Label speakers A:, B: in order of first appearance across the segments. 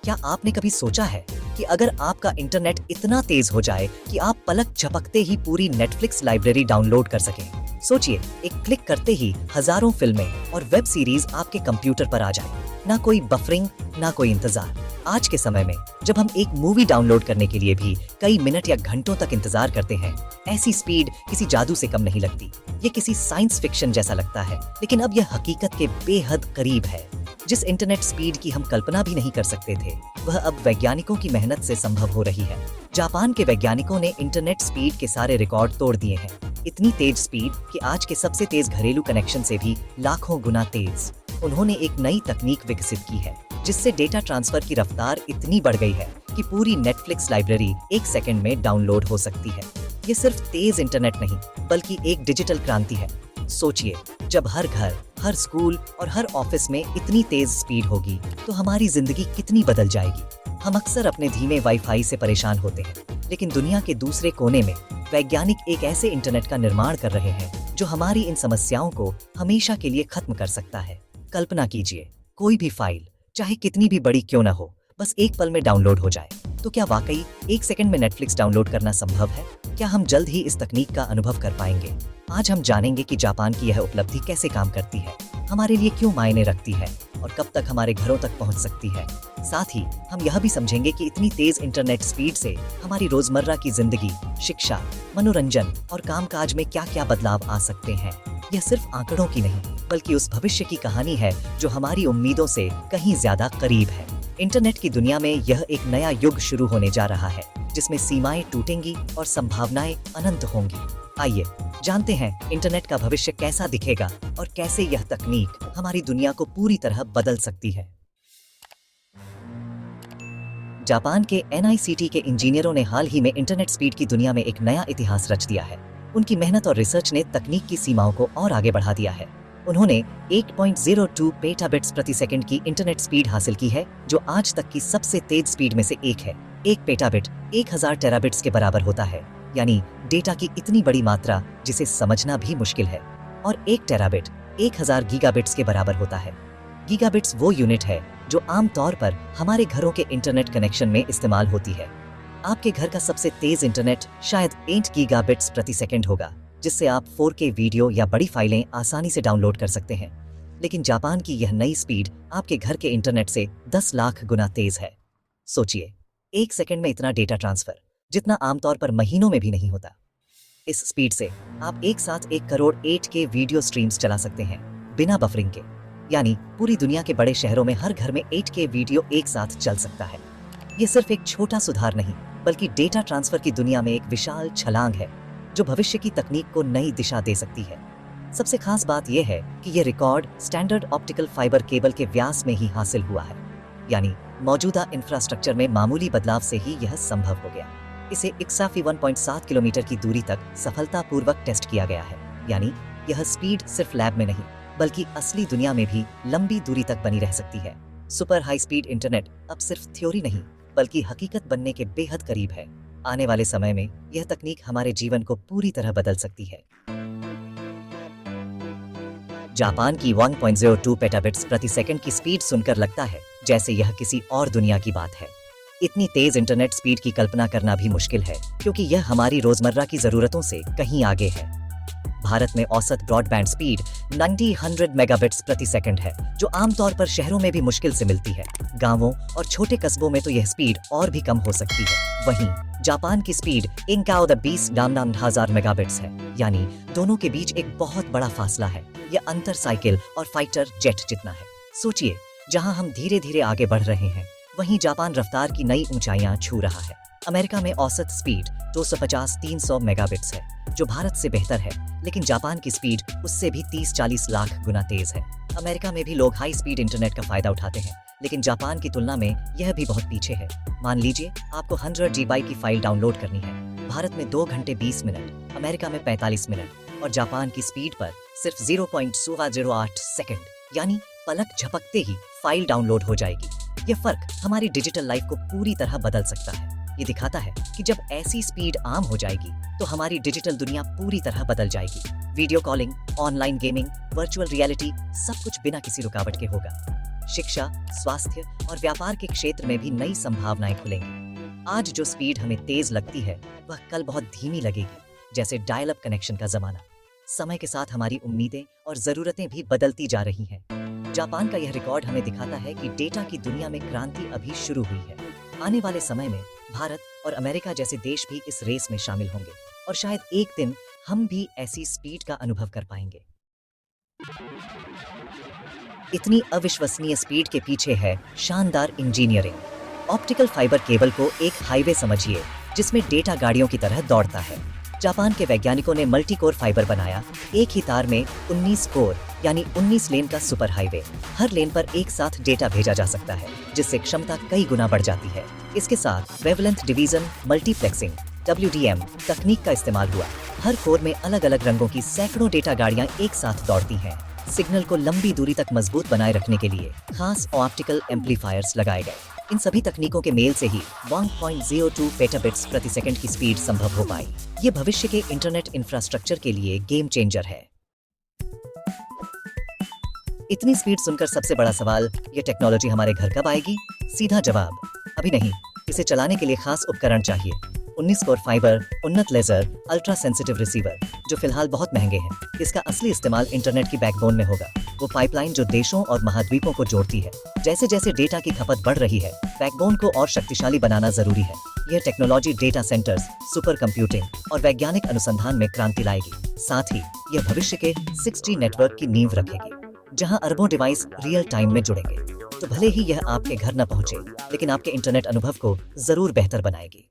A: क्या आपने कभी सोचा है कि अगर आपका इंटरनेट इतना तेज हो जाए कि आप पलक झपकते ही पूरी नेटफ्लिक्स लाइब्रेरी डाउनलोड कर सकें? सोचिए, एक क्लिक करते ही हजारों फिल्में और वेब सीरीज आपके कंप्यूटर पर आ जाए। ना कोई बफरिंग, ना कोई इंतजार। आज के समय में जब हम एक मूवी डाउनलोड करने के लिए भी कई मिनट या घंटों तक इंतजार करते हैं, ऐसी स्पीड किसी जादू से कम नहीं लगती। ये किसी साइंस फिक्शन जैसा लगता है, लेकिन अब यह हकीकत के बेहद करीब है। जिस इंटरनेट स्पीड की हम कल्पना भी नहीं कर सकते थे, वह अब वैज्ञानिकों की मेहनत से संभव हो रही है। जापान के वैज्ञानिकों ने इंटरनेट स्पीड के सारे रिकॉर्ड तोड़ दिए हैं। इतनी तेज स्पीड कि आज के सबसे तेज घरेलू कनेक्शन से भी लाखों गुना तेज। उन्होंने एक नई तकनीक विकसित की है, जिससे डेटा ट्रांसफर की रफ्तार इतनी बढ़ गई है कि पूरी नेटफ्लिक्स लाइब्रेरी 1 सेकंड में डाउनलोड हो सकती है। ये सिर्फ तेज इंटरनेट नहीं, बल्कि एक डिजिटल क्रांति है। सोचिए, जब हर घर, हर स्कूल और हर ऑफिस में इतनी तेज स्पीड होगी, तो हमारी जिंदगी कितनी बदल जाएगी। हम अक्सर अपने धीमे वाईफाई से परेशान होते हैं, लेकिन दुनिया के दूसरे कोने में वैज्ञानिक एक ऐसे इंटरनेट का निर्माण कर रहे हैं जो हमारी इन समस्याओं को हमेशा के लिए खत्म कर सकता है। कल्पना कीजिए, कोई भी फाइल, चाहे कितनी भी बड़ी क्यों न हो, बस एक पल में डाउनलोड हो जाए। तो क्या वाकई 1 सेकंड में नेटफ्लिक्स डाउनलोड करना संभव है? क्या हम जल्द ही इस तकनीक का अनुभव कर पाएंगे? आज हम जानेंगे कि जापान की यह उपलब्धि कैसे काम करती है, हमारे लिए क्यों मायने रखती है और कब तक हमारे घरों तक पहुंच सकती है। साथ ही हम यह भी समझेंगे कि इतनी तेज इंटरनेट स्पीड से हमारी रोजमर्रा की जिंदगी, शिक्षा, मनोरंजन और कामकाज में क्या क्या बदलाव आ सकते हैं। यह सिर्फ आंकड़ों की नहीं, बल्कि उस भविष्य की कहानी है जो हमारी उम्मीदों से कहीं ज्यादा करीब है। इंटरनेट की दुनिया में यह एक नया युग शुरू होने जा रहा है, जिसमें सीमाएं टूटेंगी और संभावनाएं अनंत होंगी। आइए जानते हैं इंटरनेट का भविष्य कैसा दिखेगा और कैसे यह तकनीक हमारी दुनिया को पूरी तरह बदल सकती है। जापान के NICT के इंजीनियरों ने हाल ही में इंटरनेट स्पीड की दुनिया में एक नया इतिहास रच दिया है। उनकी मेहनत और रिसर्च ने तकनीक की सीमाओं को और आगे बढ़ा दिया है। उन्होंने 8.02 पेटाबिट्स प्रति सेकंड की इंटरनेट स्पीड हासिल की है, जो आज तक की सबसे तेज स्पीड में से एक है। 1 पेटाबिट 1000 टेराबिट्स के बराबर होता है, यानी डेटा की इतनी बड़ी मात्रा जिसे समझना भी मुश्किल है। और 1 टेराबिट 1000 गीगाबिट्स के बराबर होता है। गीगाबिट्स वो यूनिट है जो आमतौर पर हमारे घरों के इंटरनेट कनेक्शन में इस्तेमाल होती है। आपके घर का सबसे तेज इंटरनेट शायद 8 गीगाबिट्स प्रति सेकंड होगा, जिससे आप 4K वीडियो या बड़ी फाइलें आसानी से डाउनलोड कर सकते हैं। लेकिन जापान की यह नई स्पीड आपके घर के इंटरनेट से 10 लाख गुना तेज है। सोचिए, 1 सेकंड में इतना डेटा ट्रांसफर, जितना आमतौर पर महीनों में भी नहीं होता। इस स्पीड से आप एक साथ 1 करोड़ 8K वीडियो स्ट्रीम्स चला सकते हैं, बिना बफरिंग के। यानी पूरी दुनिया के बड़े शहरों में हर घर में 8K वीडियो एक साथ चल सकता है। ये सिर्फ एक छोटा सुधार नहीं, बल्कि डेटा ट्रांसफर की दुनिया में एक विशाल छलांग है, जो भविष्य की तकनीक को नई दिशा दे सकती है। सबसे खास बात यह है कि यह record standard optical fibre cable के व्यास में ही हासिल हुआ है, यानी मौजूदा इंफ्रास्ट्रक्चर में मामूली बदलाव से ही यह संभव हो गया। इसे इक्साफी 1.7 किलोमीटर की दूरी तक सफलतापूर्वक टेस्ट किया गया है, यानी यह स्पीड सिर्फ लैब में नहीं, बल्कि असली दुनिया में भी लंबी दूरी तक बनी रह सकती है। सुपर हाई स्पीड इंटरनेट अब सिर्फ थ्योरी नहीं, बल्कि हकीकत बनने के बेहद करीब है। आने वाले समय में यह तकनीक हमारे जीवन को पूरी तरह बदल सकती है। जापान की 1.02 पेटाबिट्स प्रति सेकंड की स्पीड सुनकर लगता है जैसे यह किसी और दुनिया की बात है। इतनी तेज इंटरनेट स्पीड की कल्पना करना भी मुश्किल है, क्योंकि यह हमारी रोजमर्रा की जरूरतों से कहीं आगे है। भारत में औसत ब्रॉडबैंड स्पीड 90-100 मेगाबिट्स प्रति सेकंड है, जो आमतौर पर शहरों में भी मुश्किल से मिलती है। गांवों और छोटे कस्बों में तो यह स्पीड और भी कम हो सकती है। वहीं जापान की स्पीड 20,000 मेगाबिट्स है, यानी दोनों के बीच एक बहुत बड़ा फासला है। यह अंतर साइकिल और फाइटर जेट जितना है। सोचिए, जहां हम धीरे धीरे आगे बढ़ रहे हैं, वहीं जापान रफ्तार की नई ऊंचाइयां छू रहा है। अमेरिका में औसत स्पीड 250-300 मेगाबिट्स है, जो भारत से बेहतर है, लेकिन जापान की स्पीड उससे भी 30-40 लाख गुना तेज है। अमेरिका में भी लोग हाई स्पीड इंटरनेट का फायदा उठाते हैं, लेकिन जापान की तुलना में यह भी बहुत पीछे है। मान लीजिए आपको 100 GB की फाइल डाउनलोड करनी है। भारत में 2 घंटे 20 मिनट, अमेरिका में 45 मिनट और जापान की स्पीड पर सिर्फ 0.08 सेकंड, यानी पलक झपकते ही फाइल डाउनलोड हो जाएगी। यह फर्क हमारी डिजिटल लाइफ को पूरी तरह बदल सकता है। ये दिखाता है कि जब ऐसी स्पीड आम हो जाएगी, तो हमारी डिजिटल दुनिया पूरी तरह बदल जाएगी। Video calling, online gaming, virtual reality, सब कुछ बिना किसी रुकावट के होगा। शिक्षा, स्वास्थ्य और व्यापार के क्षेत्र में भी नई संभावनाएं खुलेंगी। आज जो स्पीड हमें तेज लगती है वह कल बहुत धीमी लगेगी, जैसे डायल अप कनेक्शन का जमाना। समय के साथ हमारी उम्मीदें और जरूरतें भी बदलती जा रही हैं। जापान का यह रिकॉर्ड हमें दिखाता है कि डेटा की दुनिया में क्रांति अभी शुरू हुई है। आने वाले समय में भारत और अमेरिका जैसे देश भी इस रेस में शामिल होंगे और शायद एक दिन हम भी ऐसी स्पीड का अनुभव कर पाएंगे। इतनी अविश्वसनीय स्पीड के पीछे है शानदार इंजीनियरिंग। ऑप्टिकल फाइबर केबल को एक हाईवे समझिए जिसमें डेटा गाड़ियों की तरह दौड़ता है। जापान के वैज्ञानिकों ने मल्टी कोर फाइबर बनाया, एक ही तार में 19 कोर यानी 19 लेन का सुपर हाईवे। हर लेन पर एक साथ डेटा भेजा जा सकता है, जिससे क्षमता कई गुना बढ़ जाती है। इसके साथ वेवलेंथ डिवीजन मल्टीप्लेक्सिंग WDM तकनीक का इस्तेमाल हुआ। हर कोर में अलग अलग रंगों की सैकड़ों डेटा गाड़ियां एक साथ दौड़ती हैं। सिग्नल को लंबी दूरी तक मजबूत बनाए रखने के लिए खास ऑप्टिकल एम्पलीफायर्स लगाए गए। इन सभी तकनीकों के मेल से ही 1.02 पेटाबिट्स प्रति सेकंड की स्पीड संभव हो पाई। ये भविष्य के इंटरनेट इंफ्रास्ट्रक्चर के लिए गेम चेंजर है। इतनी स्पीड सुनकर सबसे बड़ा सवाल, ये टेक्नोलॉजी हमारे घर कब आएगी? सीधा जवाब, अभी नहीं। इसे चलाने के लिए खास उपकरण चाहिए। 19 कोर फाइबर, उन्नत लेजर, अल्ट्रा सेंसिटिव रिसीवर, जो फिलहाल बहुत महंगे हैं। इसका असली इस्तेमाल इंटरनेट की बैकबोन में होगा, वो पाइपलाइन जो देशों और महाद्वीपों को जोड़ती है। जैसे जैसे डेटा की खपत बढ़ रही है, बैकबोन को और शक्तिशाली बनाना जरूरी है। यह technology data centres, super computing और वैज्ञानिक अनुसंधान में क्रांति लाएगी। साथ ही यह भविष्य के 6G नेटवर्क की नींव रखेगी, जहां अरबों डिवाइस रियल टाइम में जुड़ेंगे। तो भले ही यह आपके घर न पहुंचे, लेकिन आपके इंटरनेट अनुभव को जरूर बेहतर बनाएगी।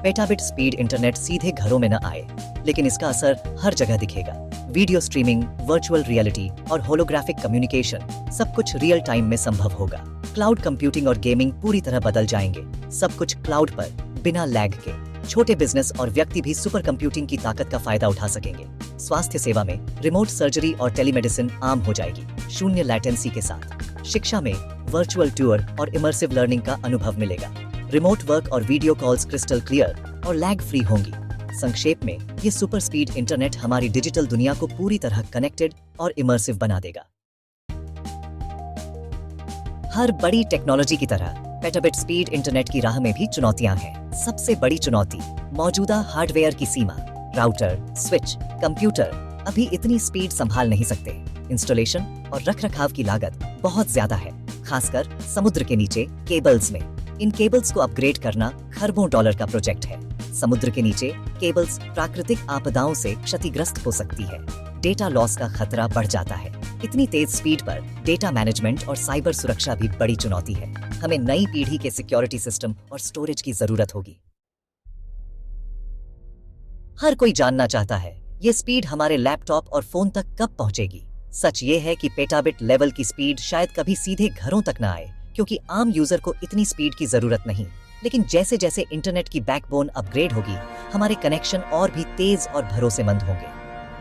A: पेटाबिट स्पीड इंटरनेट सीधे घरों में न आए, लेकिन इसका असर हर जगह दिखेगा। वीडियो स्ट्रीमिंग, वर्चुअल रियलिटी और होलोग्राफिक कम्युनिकेशन, सब कुछ रियल टाइम में संभव होगा। क्लाउड कंप्यूटिंग और गेमिंग पूरी तरह बदल जाएंगे, सब कुछ क्लाउड पर, बिना लैग के। छोटे बिजनेस और व्यक्ति भी सुपर कंप्यूटिंग की ताकत का फायदा उठा सकेंगे। स्वास्थ्य सेवा में रिमोट सर्जरी और टेलीमेडिसिन आम हो जाएगी, शून्य लैटेंसी के साथ। शिक्षा में वर्चुअल टूर और इमर्सिव लर्निंग का अनुभव मिलेगा। रिमोट वर्क और वीडियो कॉल्स क्रिस्टल क्लियर और लैग फ्री होंगी। संक्षेप में, ये सुपर स्पीड इंटरनेट हमारी डिजिटल दुनिया को पूरी तरह कनेक्टेड और इमर्सिव बना देगा। हर बड़ी टेक्नोलॉजी की तरह पेटाबिट स्पीड इंटरनेट की राह में भी चुनौतियां हैं। सबसे बड़ी चुनौती मौजूदा हार्डवेयर की सीमा। राउटर, स्विच, कंप्यूटर अभी इतनी स्पीड संभाल नहीं सकते। इंस्टॉलेशन और रखरखाव की लागत बहुत ज्यादा है, खासकर समुद्र के नीचे केबल्स में। इन केबल्स को अपग्रेड करना खरबों डॉलर का प्रोजेक्ट है। समुद्र के नीचे केबल्स प्राकृतिक आपदाओं से क्षतिग्रस्त हो सकती है। डेटा लॉस का खतरा बढ़ जाता है। इतनी तेज स्पीड पर डेटा मैनेजमेंट और साइबर सुरक्षा भी बड़ी चुनौती है। हमें नई पीढ़ी के सिक्योरिटी सिस्टम और स्टोरेज की जरूरत होगी। हर कोई जानना चाहता है, ये स्पीड हमारे लैपटॉप और फोन तक कब पहुंचेगी? सच ये है कि पेटाबिट लेवल की स्पीड शायद कभी सीधे घरों तक न आए, क्योंकि आम यूजर को इतनी स्पीड की जरूरत नहीं। लेकिन जैसे जैसे इंटरनेट की बैकबोन अपग्रेड होगी, हमारे कनेक्शन और भी तेज और भरोसेमंद होंगे।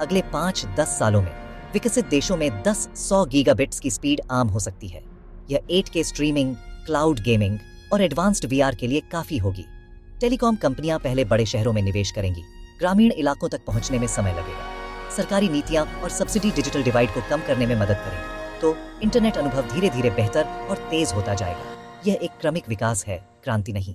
A: अगले 5-10 सालों में विकसित देशों में 10-100 गीगाबिट्स की स्पीड आम हो सकती है। यह 8K स्ट्रीमिंग, क्लाउड गेमिंग और एडवांस्ड VR के लिए काफी होगी। टेलीकॉम कंपनियां पहले बड़े शहरों में निवेश करेंगी, ग्रामीण इलाकों तक पहुंचने में समय लगेगा। सरकारी नीतियां और सब्सिडी डिजिटल डिवाइड को कम करने में मदद करेंगी, तो इंटरनेट अनुभव धीरे धीरे बेहतर और तेज होता जाएगा। यह एक क्रमिक विकास है, क्रांति नहीं।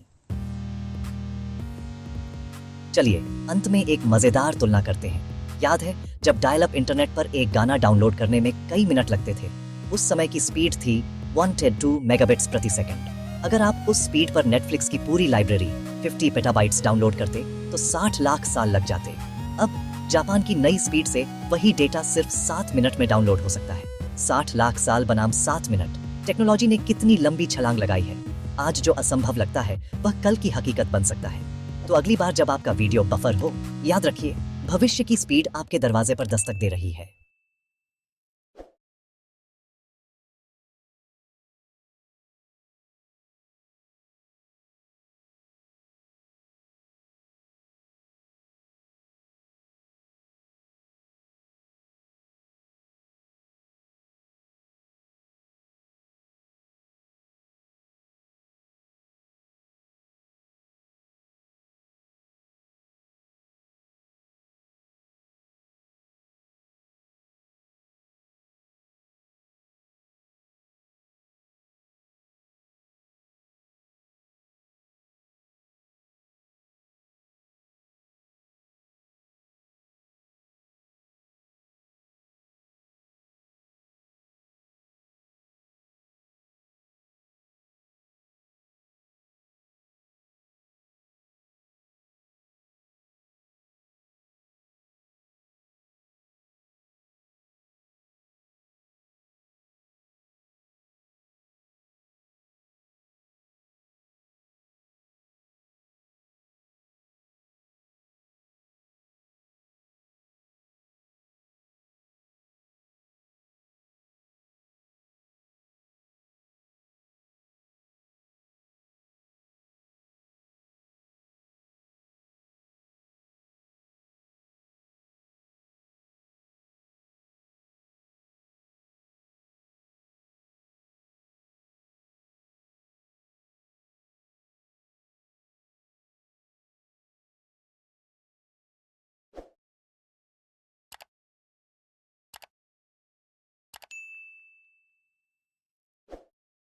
A: चलिए अंत में एक मजेदार तुलना करते हैं। याद है जब डायल अप इंटरनेट पर एक गाना डाउनलोड करने में कई मिनट लगते थे? उस समय की स्पीड थी 110 मेगाबिट्स प्रति सेकंड। अगर आप उस स्पीड पर नेटफ्लिक्स की पूरी लाइब्रेरी 50 पेटाबाइट्स डाउनलोड करते तो 60 लाख साल लग जाते। अब जापान की नई स्पीड से वही डेटा सिर्फ 7 मिनट में डाउनलोड हो सकता है। 60 लाख साल बनाम 7 मिनट। टेक्नोलॉजी ने कितनी लंबी छलांग लगाई है। आज जो असंभव लगता है वह कल की हकीकत बन सकता है। तो अगली बार जब आपका वीडियो बफर हो, याद रखिए भविष्य की स्पीड आपके दरवाजे पर दस्तक दे रही है।